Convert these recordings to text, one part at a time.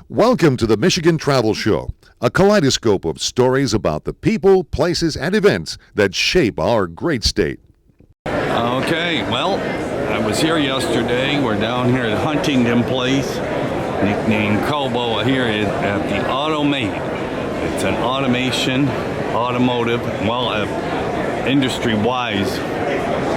Welcome to the Michigan Travel Show, a kaleidoscope of stories about the people, places, and events that shape our great state. Okay, well, I was here yesterday. We're down here at Huntington Place, nicknamed Cobo here at the Automate. It's an automation, automotive, well, industry-wise,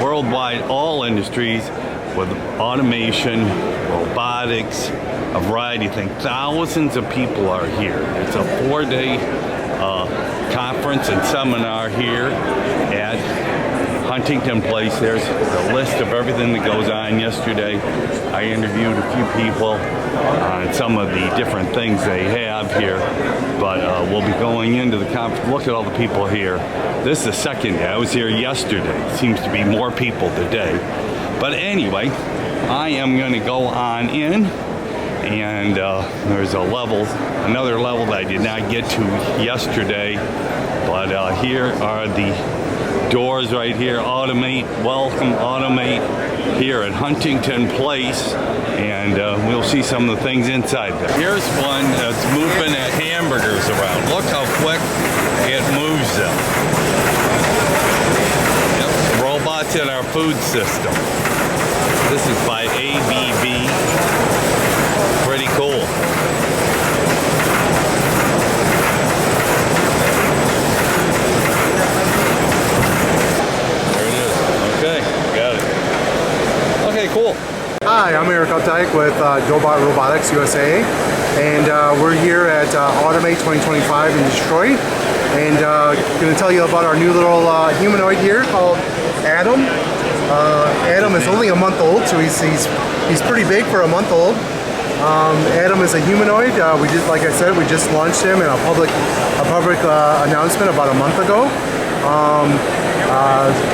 worldwide, all industries with automation, robotics, a variety of things. Thousands of people are here. It's a 4-day conference and seminar here at Huntington Place. There's a list of everything that goes on. Yesterday, I interviewed a few people on some of the different things they have here, but we'll be going into the conference. Look at all the people here. This is the second day. I was here yesterday. Seems to be more people today. But anyway, I am going to go on in, and there's another level that I did not get to yesterday, but here are the doors right here. Automate, welcome Automate here at Huntington Place, and we'll see some of the things inside there. Here's one that's moving hamburgers around. Look how quick it moves them. Yep, robots in our food system. This is by ABB. Pretty cool. Cool. Hi, I'm Eric Updike with Dobot Robotics USA, and we're here at Automate 2025 in Detroit, and going to tell you about our new little humanoid here called Adam. Adam is only a month old, so he's pretty big for a month old. Adam is a humanoid. Like I said, we just launched him in a public announcement about a month ago.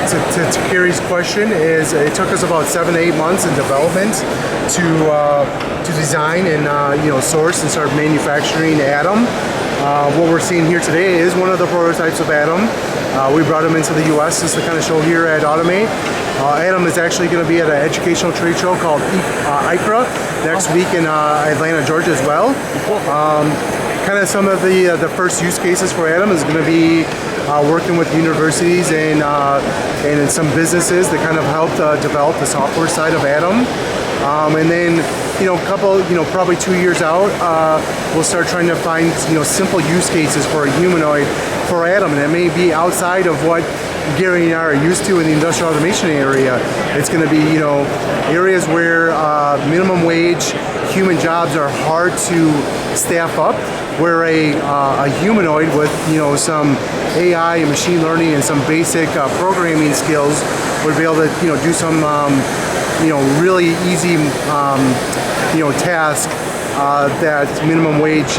To Gary's question, it took us about 7 to 8 months in development to design and source and start manufacturing Adam. What we're seeing here today is one of the prototypes of Adam. We brought him into the U.S. just to kind of show here at Automate. Adam is actually going to be at an educational trade show called ICRA next week in Atlanta, Georgia as well. Kind of some of the first use cases for Adam is going to be working with universities and some businesses that kind of helped develop the software side of Adam. And then, probably 2 years out, we'll start trying to find, simple use cases for a humanoid for Adam. And it may be outside of what Gary and I are used to in the industrial automation area. It's going to be, areas where minimum wage human jobs are hard to staff up, where a humanoid with some AI and machine learning and some basic programming skills would be able to do some really easy task that minimum wage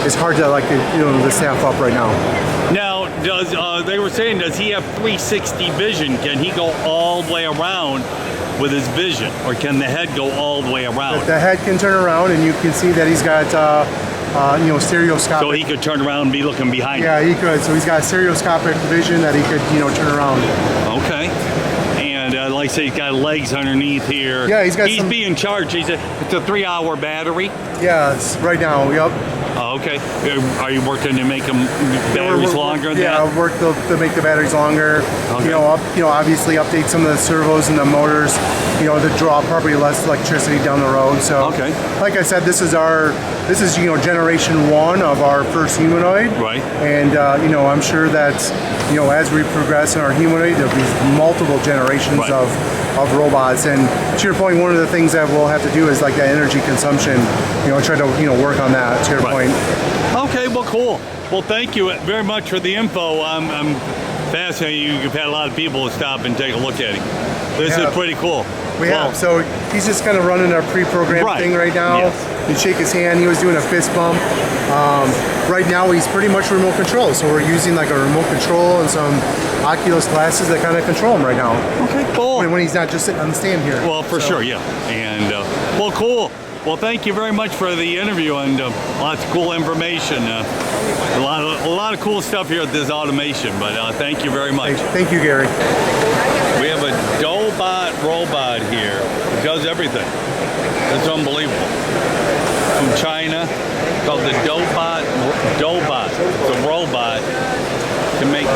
is hard to to staff up right now. Now, they were saying, does he have 360 vision? Can he go all the way around with his vision, or can the head go all the way around? The head can turn around, and you can see that he's got stereoscopic. So he could turn around and be looking behind. Yeah, he could. So he's got stereoscopic vision that he could turn around. Okay. And like I say, he's got legs underneath here. Yeah, he's being charged. It's a 3-hour battery. Yeah, it's right now. Yep. Oh, okay. Are you working to make them batteries longer? Yeah, work to make the batteries longer. Okay. Obviously update some of the servos and the motors, to draw probably less electricity down the road. So, okay. Like I said, this is generation 1 of our first humanoid. Right. And I'm sure that as we progress in our humanoid, there'll be multiple generations of robots. And to your point, one of the things that we'll have to do is like that energy consumption. Try to work on that. To your point. Okay, well, cool. Well, thank you very much for the info. I'm fascinated. You've had a lot of people stop and take a look at him. This is pretty cool. We have. So he's just kind of running our pre-programmed thing right now. Yes. You shake his hand. He was doing a fist bump. Right now he's pretty much remote control. So we're using like a remote control and some Oculus glasses that kind of control him right now. Okay, cool. When he's not just sitting on the stand here. Well, for sure, yeah. And well, cool. Well, thank you very much for the interview and lots of cool information. A lot of cool stuff here at this automation, but thank you very much. Thank you, Gary. We have a Dobot robot here. It does everything. It's unbelievable. from China called the Dobot. It's a robot to make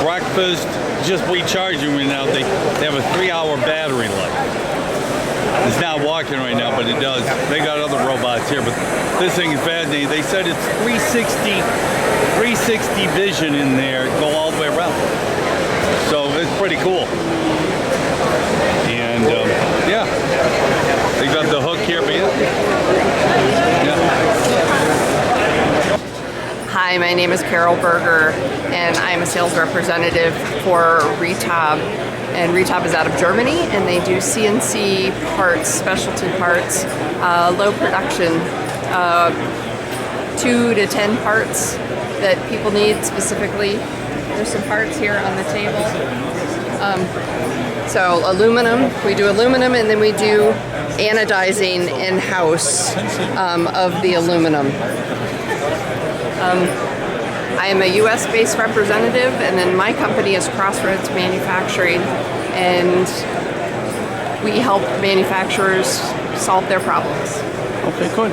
breakfast. Just recharging right now. They have a 3-hour battery life. It's not walking right now, but it does. They got other robots here, but this thing is fascinating. They said it's 360 vision in there, go all the way around. So it's pretty cool. And yeah, they got the hook here, but yeah. Hi, my name is Carol Berger, and I'm a sales representative for Retob. And Retob is out of Germany, and they do CNC parts, specialty parts, low production, 2 to 10 parts that people need specifically. There's some parts here on the table. So aluminum, we do aluminum, and then we do anodizing in-house of the aluminum. I am a US-based representative, and then my company is Crossroads Manufacturing, and we help manufacturers solve their problems. Okay, good.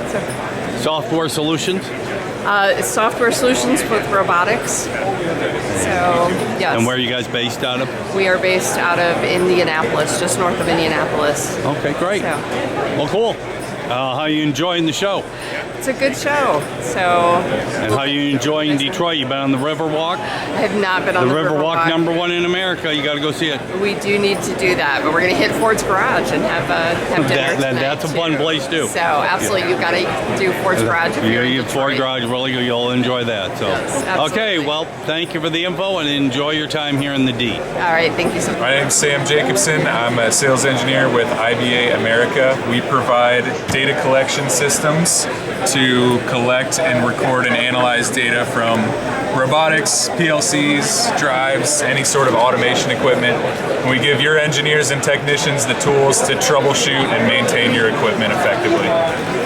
Software solutions? Software solutions with robotics. So, yes. And where are you guys based out of? We are based out of Indianapolis, just north of Indianapolis. Okay, great. So, well, cool. How are you enjoying the show? it's a good show. So. And how are you enjoying Detroit? You been on the Riverwalk? I have not been on the Riverwalk. #1 in America. You got to go see it. We do need to do that, but we're going to hit Ford's Garage and have dinner tonight. That's a fun place too. So absolutely, you've got to do Ford's Garage. If you're in Ford Detroit. Garage, really, you'll enjoy that. So, Yes, absolutely. okay, well, thank you for the info and enjoy your time here in the D. All right, thank you so much. My name's Sam Jacobson. I'm a sales engineer with IBA America. We provide data collection systems to collect and record and analyze data from robotics, PLCs, drives, any sort of automation equipment. And we give your engineers and technicians the tools to troubleshoot and maintain your equipment effectively.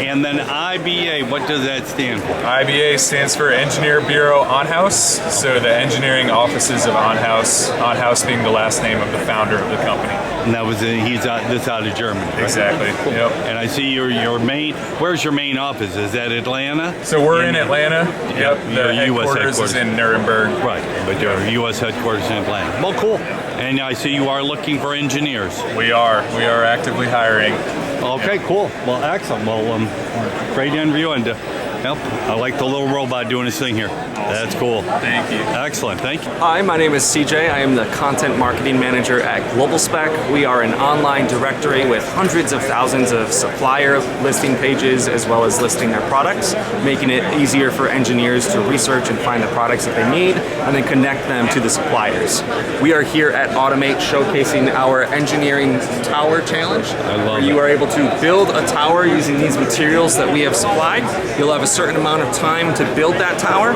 And then IBA, what does that stand for? IBA stands for Engineer Bureau On-House, so the engineering offices of On-House, On-House being the last name of the founder of the company. And that was this out of Germany. Right? Exactly. Yep. And I see your main. Where's your main office? Is that Atlanta? So we're in Atlanta. Yep. Your The US headquarters is in Nuremberg. Right, but your U.S. headquarters in Atlanta. Well, cool. And I see you are looking for engineers. We are actively hiring. Okay, cool. Well, excellent. Well, great interview, and I like the little robot doing his thing here. That's cool. Thank you. Excellent. Thank you. Hi, my name is CJ. I am the Content Marketing Manager at Global Spec. We are an online directory with hundreds of thousands of supplier listing pages as well as listing their products, making it easier for engineers to research and find the products that they need and then connect them to the suppliers. We are here at Automate showcasing our Engineering Tower Challenge. I love where you it. are able to build a tower using these materials that we have supplied. You'll have a certain amount of time to build that tower.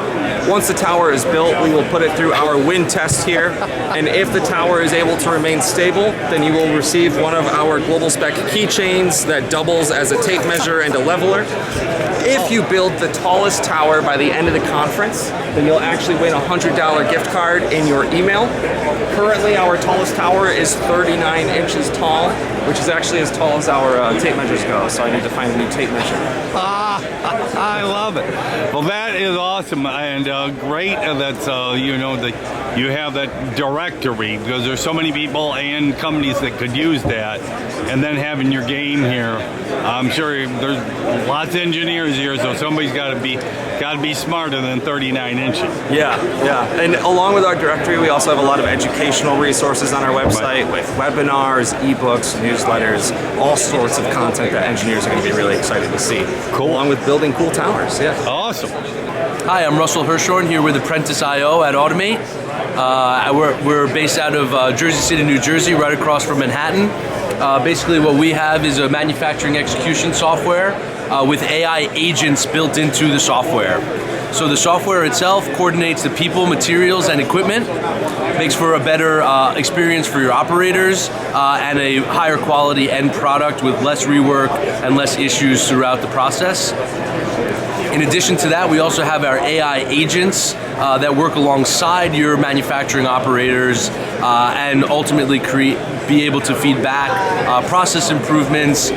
Once the tower is built, we will put it through our wind test here, and if the tower is able to remain stable, then you will receive one of our Global Spec keychains that doubles as a tape measure and a leveler. If you build the tallest tower by the end of the conference, then you'll actually win a $100 gift card in your email. Currently, our tallest tower is 39 inches tall, which is actually as tall as our tape measures go, so I need to find a new tape measure. I love it. Well, that is awesome, and great that you have that directory, because there's so many people and companies that could use that, and then having your game here. I'm sure there's lots of engineers here, so somebody's got to be smarter than 39 inches. Yeah. And along with our directory, we also have a lot of educational resources on our website with webinars, ebooks, newsletters, all sorts of content that engineers are going to be really excited to see. Cool. Along with building cool towers, yeah. Awesome. Hi, I'm Russell Hirschhorn here with Apprentice.io at Automate. We're based out of Jersey City, New Jersey, right across from Manhattan. Basically what we have is a manufacturing execution software with AI agents built into the software. So the software itself coordinates the people, materials, and equipment, makes for a better experience for your operators and a higher quality end product with less rework and less issues throughout the process. In addition to that, we also have our AI agents that work alongside your manufacturing operators and ultimately be able to feed back process improvements,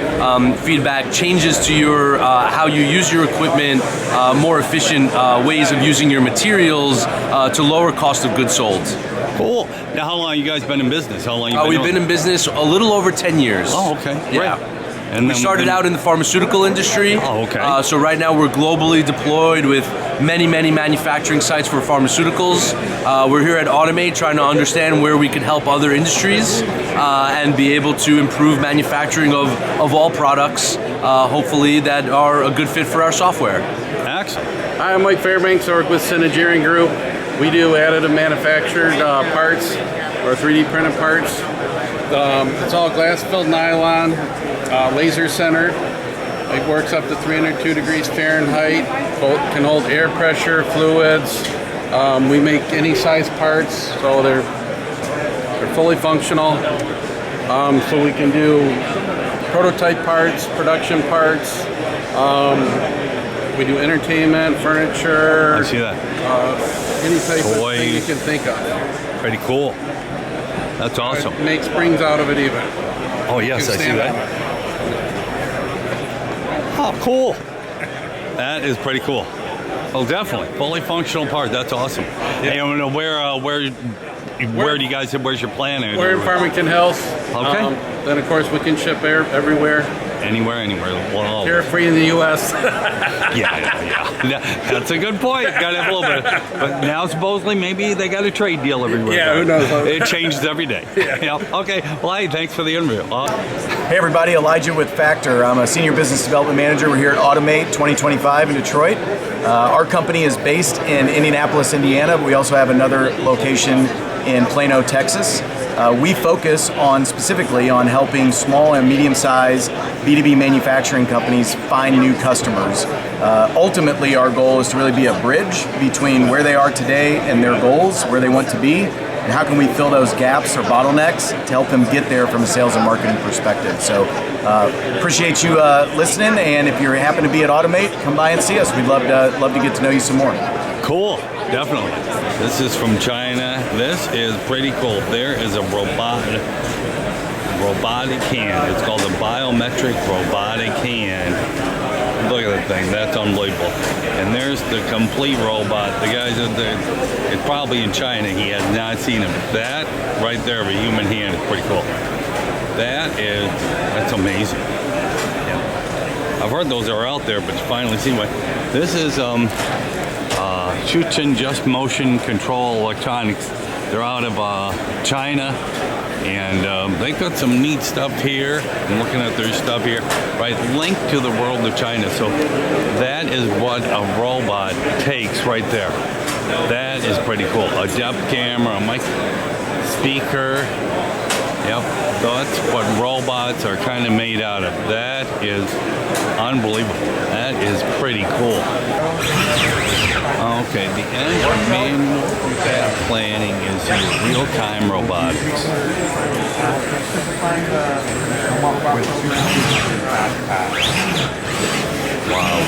feedback changes to your how you use your equipment, more efficient ways of using your materials to lower cost of goods sold. Cool. Now, how long you guys been in business? How long you been We've doing been in business a little over 10 years. Oh, okay. Yeah. Great. And We then started out in the pharmaceutical industry. Oh, okay. So right now we're globally deployed with many manufacturing sites for pharmaceuticals. We're here at Automate trying to understand where we can help other industries and be able to improve manufacturing of all products, hopefully that are a good fit for our software. Excellent. Hi, I'm Mike Fairbanks. I work with Synergearing Group. We do additive manufactured parts or 3D printed parts. It's all glass-filled nylon, laser centered. It works up to 302 degrees Fahrenheit. Can hold air pressure, fluids. We make any size parts, so they're fully functional. So we can do prototype parts, production parts. We do entertainment, furniture. I see that. Any type of Toys. thing you can think of. Pretty cool. That's awesome. Make springs out of it even. Oh, yes, I see Stand that. Oh, cool. That is pretty cool. Oh, definitely. Fully functional part. That's awesome. Hey, I want to know where do you guys, where's your plan? We're in Farmington Hills. Okay. Then, of course, we can ship everywhere. Anywhere. Well, Carefree in the U.S. yeah. That's a good point. Got to have a little bit. But now supposedly maybe they got a trade deal everywhere. Yeah, who knows? It changes every day. Yeah. Okay. Well, hey, thanks for the interview. Hey everybody, Elijah with Factor. I'm a Senior Business Development Manager. We're here at Automate 2025 in Detroit. Our company is based in Indianapolis, Indiana, but we also have another location in Plano, Texas. We focus specifically on helping small and medium-sized B2B manufacturing companies find new customers. Ultimately, our goal is to really be a bridge between where they are today and their goals, where they want to be, and how can we fill those gaps or bottlenecks to help them get there from a sales and marketing perspective. So appreciate you listening, and if you happen to be at Automate, come by and see us. We'd love to get to know you some more. Cool. Definitely. This is from China. This is pretty cool. There is a robotic hand. It's called a biometric robotic hand. Look at that thing. That's unbelievable. And there's the complete robot. The guys out there, it's probably in China. He has not seen him. That right there of a human hand is pretty cool. That's amazing. Yeah. I've heard those are out there, but you finally see one. This is Shuchen Just Motion Control Electronics. They're out of China, and they got some neat stuff here. I'm looking at their stuff here, right? Linked to the world of China. So that is what a robot takes right there. That is pretty cool. A depth camera, a mic, speaker. Yep, that's what robots are kind of made out of. That is unbelievable. That is pretty cool. Okay, the end of manual planning is here. Real-time robotics. Wow.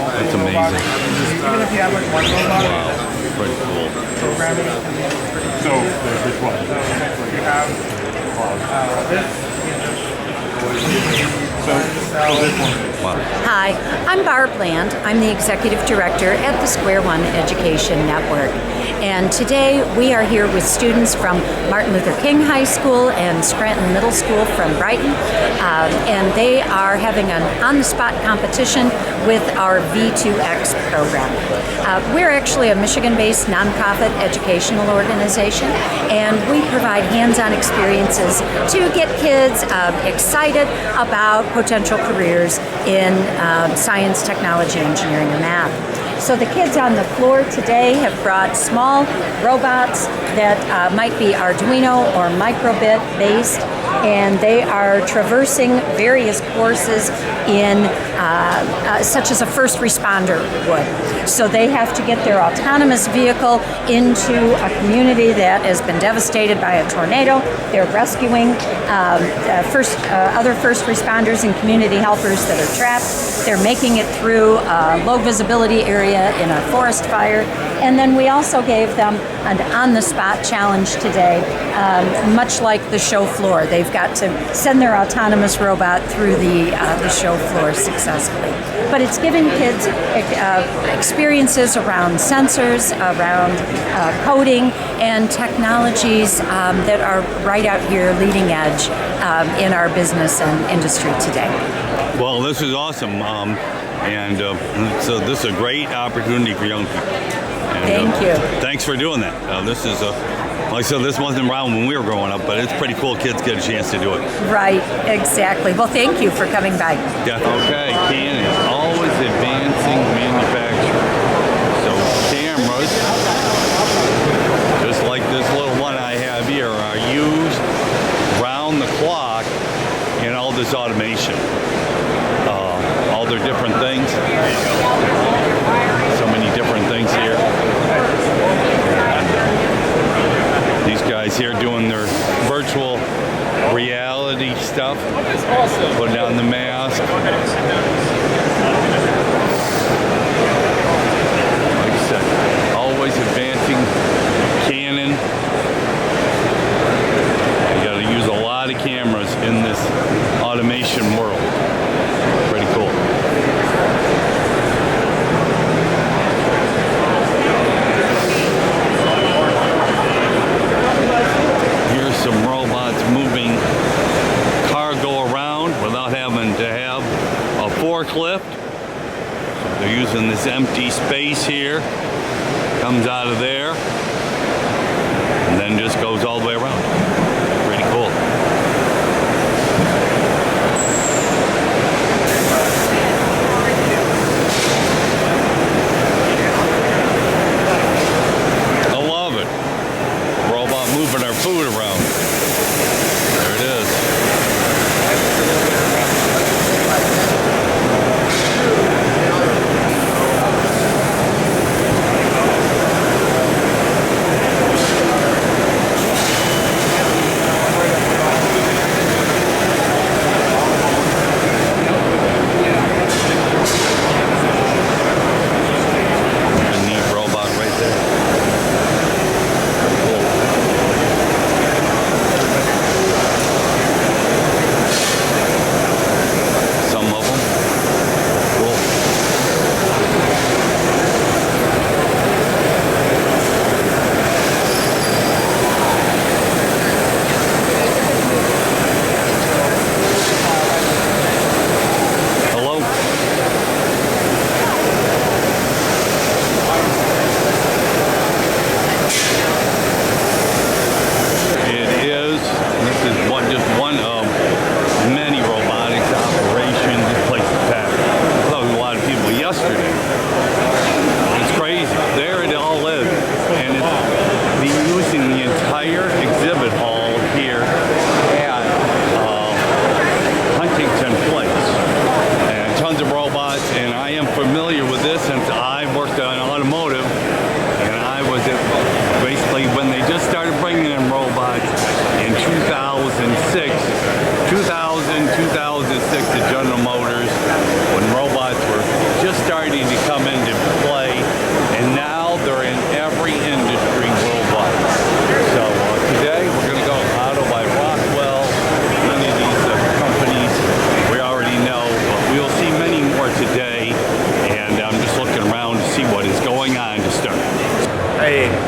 That's amazing. Even if you have like one robot, Wow, pretty cool. programming. So which one? You have this. Wow. Hi, I'm Barb Land. I'm the Executive Director at the Square One Education Network. And today we are here with students from Martin Luther King High School and Scranton Middle School from Brighton. And they are having an on-the-spot competition with our V2X program. We're actually a Michigan-based nonprofit educational organization, and we provide hands-on experiences to get kids excited about potential careers in science, technology, engineering, and math. So the kids on the floor today have brought small robots that might be Arduino or microbit based, and they are traversing various courses in such as a first responder would. So they have to get their autonomous vehicle into a community that has been devastated by a tornado. They're rescuing other first responders and community helpers that are trapped. They're making it through a low visibility area in a forest fire. And then we also gave them an on-the-spot challenge today, much like the show floor. They've got to send their autonomous robot through the show floor successfully. But it's giving kids experiences around sensors, around coding, and technologies that are right out here leading edge in our business and industry today. Well, this is awesome, so this is a great opportunity for young people. And, Thank you. Thanks for doing that. This is, like I said, this wasn't around when we were growing up, but it's pretty cool kids get a chance to do it. Right, exactly. Well, thank you for coming by. Yeah. Okay, Canon is always advancing manufacturing. So cameras, just like this little one I have here, are used round the clock in all this automation. All their different things. So many different things here. And, these guys here doing their virtual reality stuff. Putting on the mask. Like I said, always advancing. Canon. You got to use a lot of cameras in this automation world. Pretty cool. Here's some robots moving cargo around without having to have a forklift. So they're using this empty space here. Comes out of there and then just goes all the way around. Pretty cool. Moving our food around. There it is. A neat robot right there.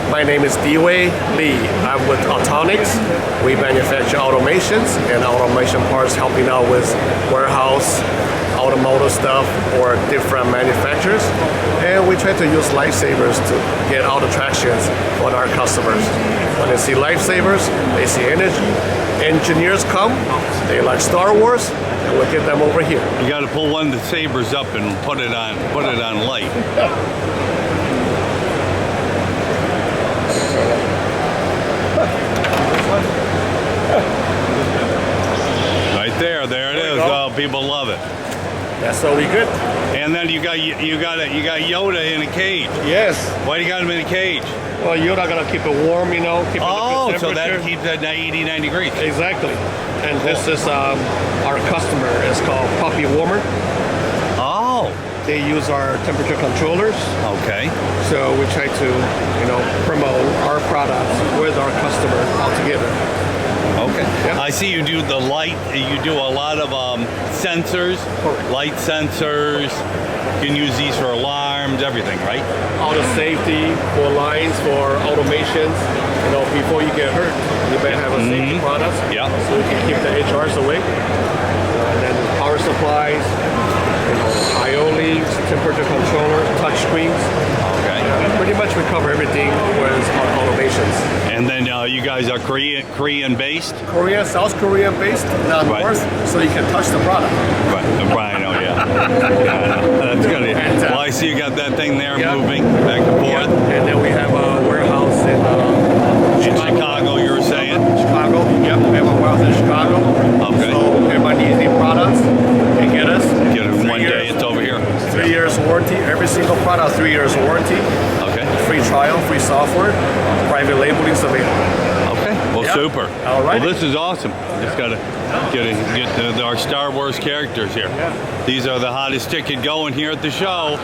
My name is Dway Lee. I'm with Autonix. We manufacture automations and automation parts, helping out with warehouse, automotive stuff, or different manufacturers. And we try to use lifesavers to get all the tractions for our customers. When they see lifesavers, they see energy. Engineers come, they like Star Wars, and we'll get them over here. You got to pull one of the sabers up and put it on light. go. people love it. That's all we good. And then you got Yoda in a cage. Yes. Why do you got him in a cage? Well, you're not gonna keep it warm, you know. Keep it Oh, at a good so that temperature. keeps it at 89 degrees. Exactly. And this is our customer. It's called Puppy Warmer. Oh, They use our temperature controllers. okay. So we try to, promote our products with our customer altogether. Okay. Yep. I see you do the light. You do a lot of sensors, light sensors. You can use these for alarms, everything, right? All the safety for lines, for automations. Before you get hurt, you better have a safety product. Yeah. So we can keep the HRs away. And then power supplies, IOLs, temperature controller, touch screens. Okay. Pretty much we cover everything with our automations. And then you guys are Korean based. Korea, South Korea based, not Right. north, so you can touch the product. Right, oh yeah. Yeah, I know. That's good. And, Well, I see you got that thing there yeah. moving back and Yeah. forth. And then we have a warehouse in In Chicago, you were saying? Chicago. Yep, we have a warehouse in Chicago. Okay. So everybody needs any products, they get us. Get it 3 one day, years, it's over here. 3 years warranty. Every single product, 3 years warranty. Okay. Free trial, free software, private labeling available. Okay. Well, Yeah. super. All right. Well, this is awesome. Just gotta get our Star Wars characters here. Yeah. These are the hottest ticket going here at the show.